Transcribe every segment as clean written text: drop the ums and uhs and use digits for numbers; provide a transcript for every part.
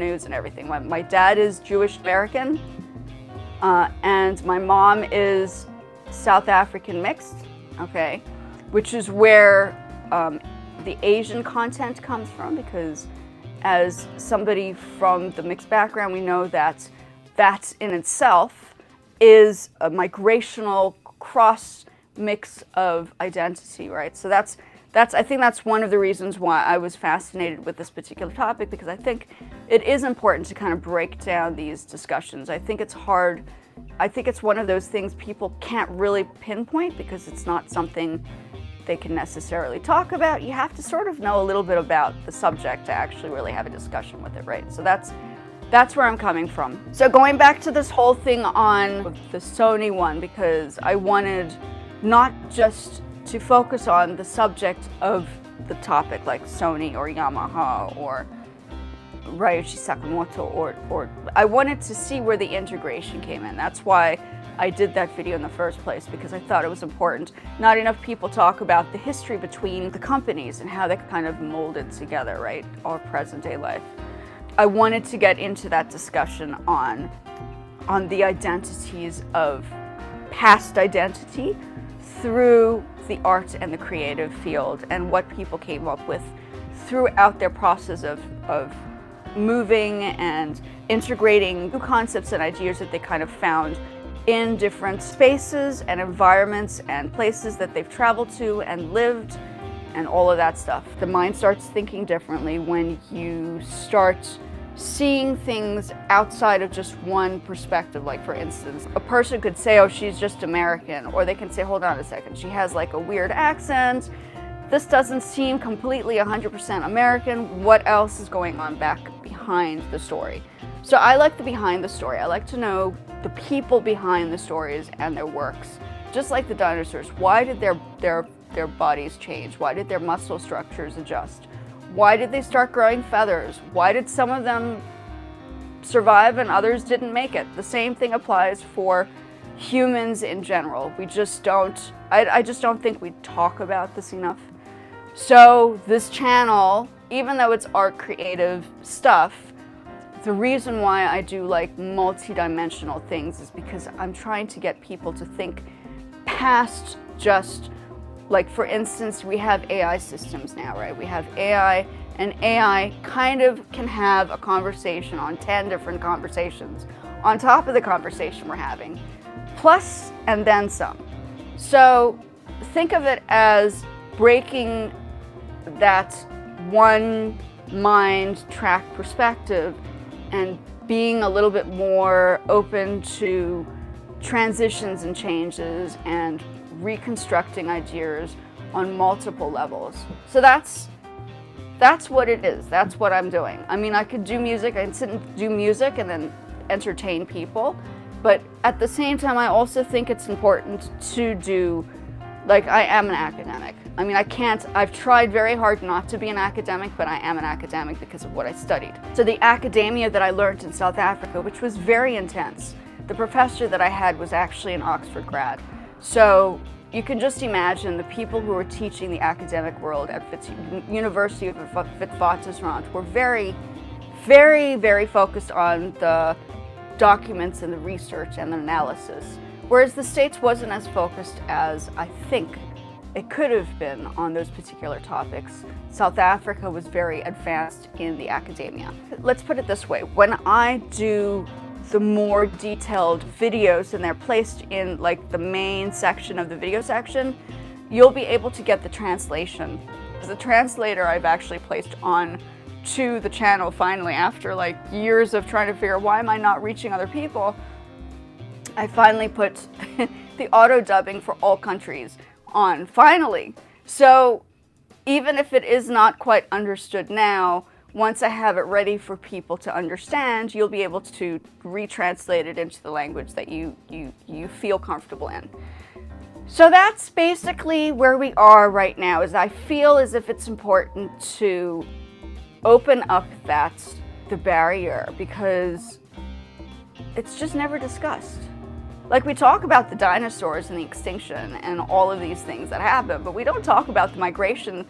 news and everything. My dad is Jewish American, and my mom is South African mixed, okay, which is where the Asian content comes from, because as somebody from the mixed background, we know that that in itself is a migrational cross mix of identity, right? So I think that's one of the reasons why I was fascinated with this particular topic, because I think it is important to kind of break down these discussions. I think it's hard. I think it's one of those things people can't really pinpoint because it's not something they can necessarily talk about. You have to sort of know a little bit about the subject to actually really have a discussion with it, right? So that's where I'm coming from. So going back to this whole thing on the Sony one, because I wanted not just to focus on the subject of the topic, like Sony or Yamaha or Ryuichi Sakamoto, or I wanted to see where the integration came in. That's why I did that video in the first place, because I thought it was important. Not enough people talk about the history between the companies and how they kind of molded together, right, our present day life. I wanted to get into that discussion on the identities of past identity through the art and the creative field, and what people came up with throughout their process of moving and integrating new concepts and ideas that they kind of found in different spaces and environments and places that they've traveled to and lived and all of that stuff. The mind starts thinking differently when you start seeing things outside of just one perspective. Like, for instance, a person could say, oh, she's just American, or they can say, hold on a second, she has like a weird accent. This doesn't seem completely 100% American. What else is going on back behind the story? So I like the behind the story. I like to know the people behind the stories and their works. Just like the dinosaurs, why did their bodies change? Why did their muscle structures adjust? Why did they start growing feathers? Why did some of them survive and others didn't make it? The same thing applies for humans in general. We just don't, I just don't think we talk about this enough. So this channel, even though it's art creative stuff, the reason why I do like multi-dimensional things is because I'm trying to get people to think past just, like, for instance, we have AI systems now, right? We have AI, and AI kind of can have a conversation on 10 different conversations on top of the conversation we're having, plus and then some. So think of it as breaking that one mind track perspective and being a little bit more open to transitions and changes and reconstructing ideas on multiple levels. So that's what it is. That's what I'm doing. I mean, I could do music, I can sit and do music and then entertain people, but at the same time, I also think it's important to do, like, I am an academic. I mean, I've tried very hard not to be an academic, but I am an academic because of what I studied. So the academia that I learned in South Africa, which was very intense, the professor that I had was actually an Oxford grad. So you can just imagine the people who were teaching the academic world at University of Witwatersrand were very, very, very focused on the documents and the research and the analysis, whereas the States wasn't as focused as I think it could have been on those particular topics. South Africa was very advanced in the academia. Let's put it this way, when I do the more detailed videos and they're placed in like the main section of the video section, you'll be able to get the translation. As a translator, I've actually placed on to the channel finally, after like years of trying to figure out why am I not reaching other people, I finally put the auto dubbing for all countries on, finally. So even if it is not quite understood now, once I have it ready for people to understand, you'll be able to retranslate it into the language that you feel comfortable in. So that's basically where we are right now, is I feel as if it's important to open up the barrier, because it's just never discussed. Like, we talk about the dinosaurs and the extinction and all of these things that happen, but we don't talk about the migration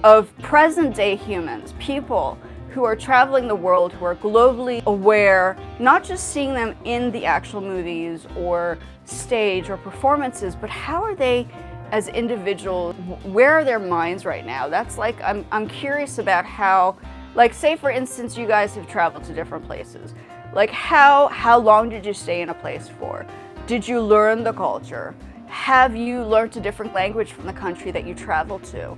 of present-day humans, people who are traveling the world, who are globally aware, not just seeing them in the actual movies or stage or performances, but how are they as individuals? Where are their minds right now? That's like, I'm curious about how, like, say for instance, you guys have traveled to different places. Like, how long did you stay in a place for? Did you learn the culture? Have you learned a different language from the country that you traveled to?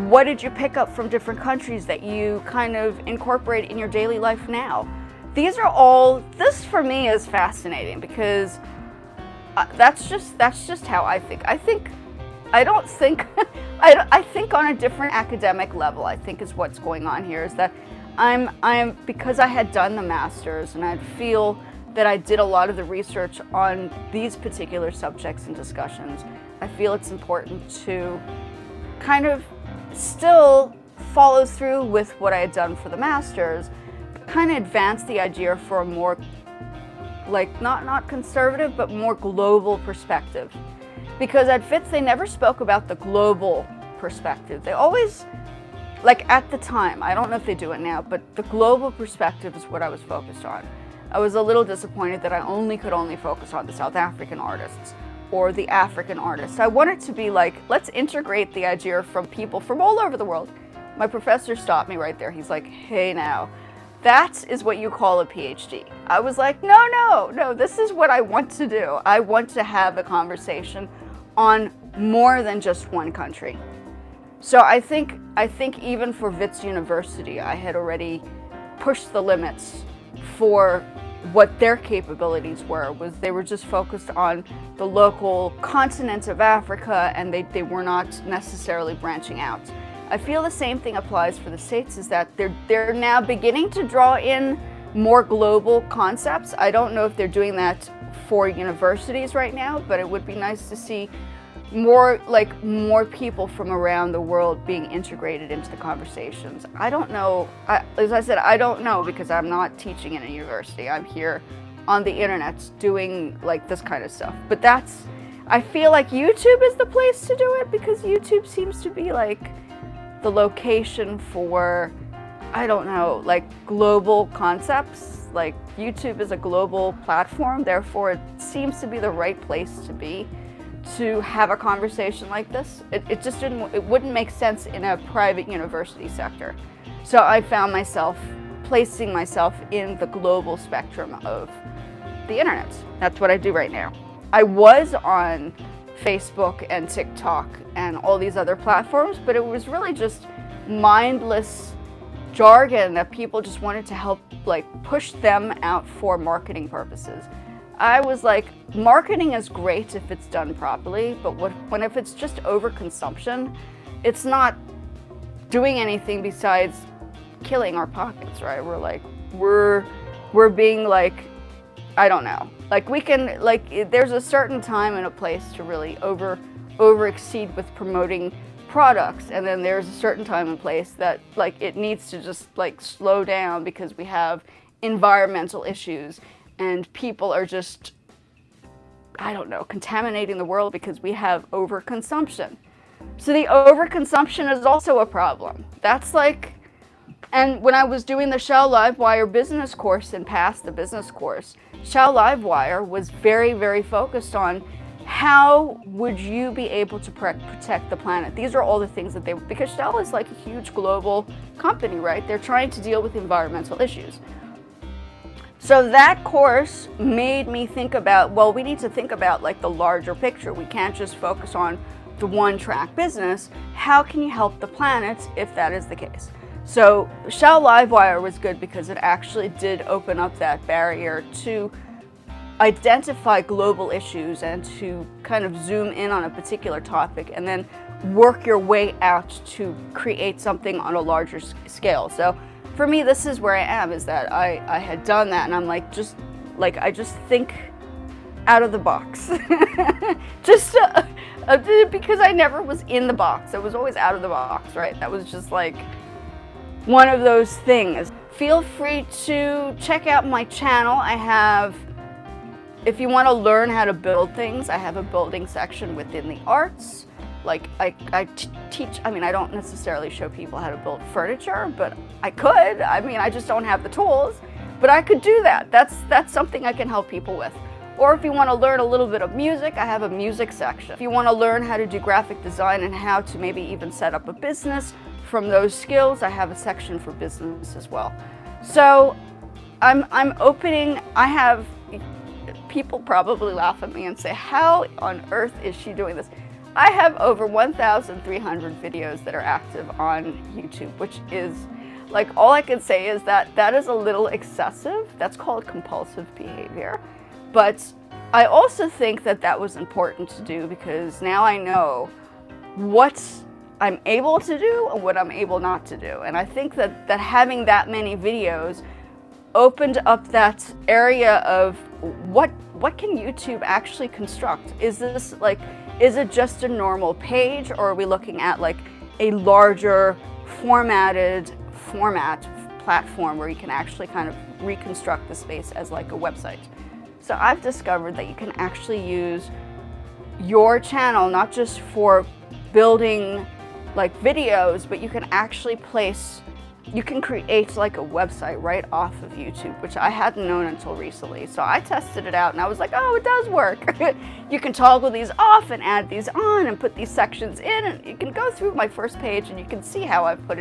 What did you pick up from different countries that you kind of incorporate in your daily life now? These are all, this for me is fascinating because that's just how I think. I think on a different academic level, I think is what's going on here, is that I'm because I had done the master's and I feel that I did a lot of the research on these particular subjects and discussions. I feel it's important to kind of still follow through with what I had done for the master's, but kind of advance the idea for a more, like, not conservative, but more global perspective. Because at FITS, they never spoke about the global perspective. They always, like at the time, I don't know if they do it now, but the global perspective is what I was focused on. I was a little disappointed that I could only focus on the South African artists or the African artists. I wanted to be like, let's integrate the idea from people from all over the world. My professor stopped me right there. He's like, hey now, that is what you call a PhD. I was like, no, this is what I want to do. I want to have a conversation on more than just one country. So I think even for Wits University, I had already pushed the limits for what their capabilities were. They were just focused on the local continent of Africa, and they were not necessarily branching out. I feel the same thing applies for the States, is that they're now beginning to draw in more global concepts. I don't know if they're doing that for universities right now, but it would be nice to see more people from around the world being integrated into the conversations. I don't know, as I said, I don't know, because I'm not teaching in a university. I'm here on the internet doing like this kind of stuff. But I feel like YouTube is the place to do it, because YouTube seems to be like the location for, I don't know, like global concepts. Like YouTube is a global platform, therefore it seems to be the right place to be to have a conversation like this. It wouldn't make sense in a private university sector. So I found myself placing myself in the global spectrum of the internet. That's what I do right now. I was on Facebook and TikTok and all these other platforms, but it was really just mindless jargon that people just wanted to help like push them out for marketing purposes. I was like, marketing is great if it's done properly, but if it's just overconsumption, it's not doing anything besides killing our pockets, right? We're being like, I don't know. Like we can, like there's a certain time and a place to really over exceed with promoting products, and then there's a certain time and place that like it needs to just like slow down because we have environmental issues. And people are just, I don't know, contaminating the world because we have overconsumption. So the overconsumption is also a problem. That's like, and when I was doing the Shell Livewire business course and passed the business course, Shell Livewire was very, very focused on how would you be able to protect the planet. These are all the things that because Shell is like a huge global company, right? They're trying to deal with environmental issues. So that course made me think about, well, we need to think about like the larger picture. We can't just focus on the one-track business. How can you help the planet if that is the case? So Shell Livewire was good because it actually did open up that barrier to identify global issues and to kind of zoom in on a particular topic and then work your way out to create something on a larger scale. So for me, this is where I am, is that I had done that, and I'm like, I just think out of the box. Just because I never was in the box. I was always out of the box, right? That was just like one of those things. Feel free to check out my channel. I have, if you want to learn how to build things, I have a building section within the arts. Like I teach, I mean, I don't necessarily show people how to build furniture, but I could. I mean, I just don't have the tools, but I could do that. That's something I can help people with. Or if you want to learn a little bit of music, I have a music section. If you want to learn how to do graphic design and how to maybe even set up a business from those skills, I have a section for business as well. So I'm opening, I have, people probably laugh at me and say, how on earth is she doing this? I have over 1,300 videos that are active on YouTube, which is, like, all I can say is that that is a little excessive. That's called compulsive behavior. But I also think that that was important to do because now I know what I'm able to do and what I'm able not to do. And I think that having that many videos opened up that area of what can YouTube actually construct? Is this like, is it just a normal page, or are we looking at like a larger format platform where you can actually kind of reconstruct the space as like a website? So I've discovered that you can actually use your channel not just for building like videos, but you can actually you can create like a website right off of YouTube, which I hadn't known until recently. So I tested it out and I was like, oh, it does work. You can toggle these off and add these on and put these sections in, and you can go through my first page and you can see how I've put it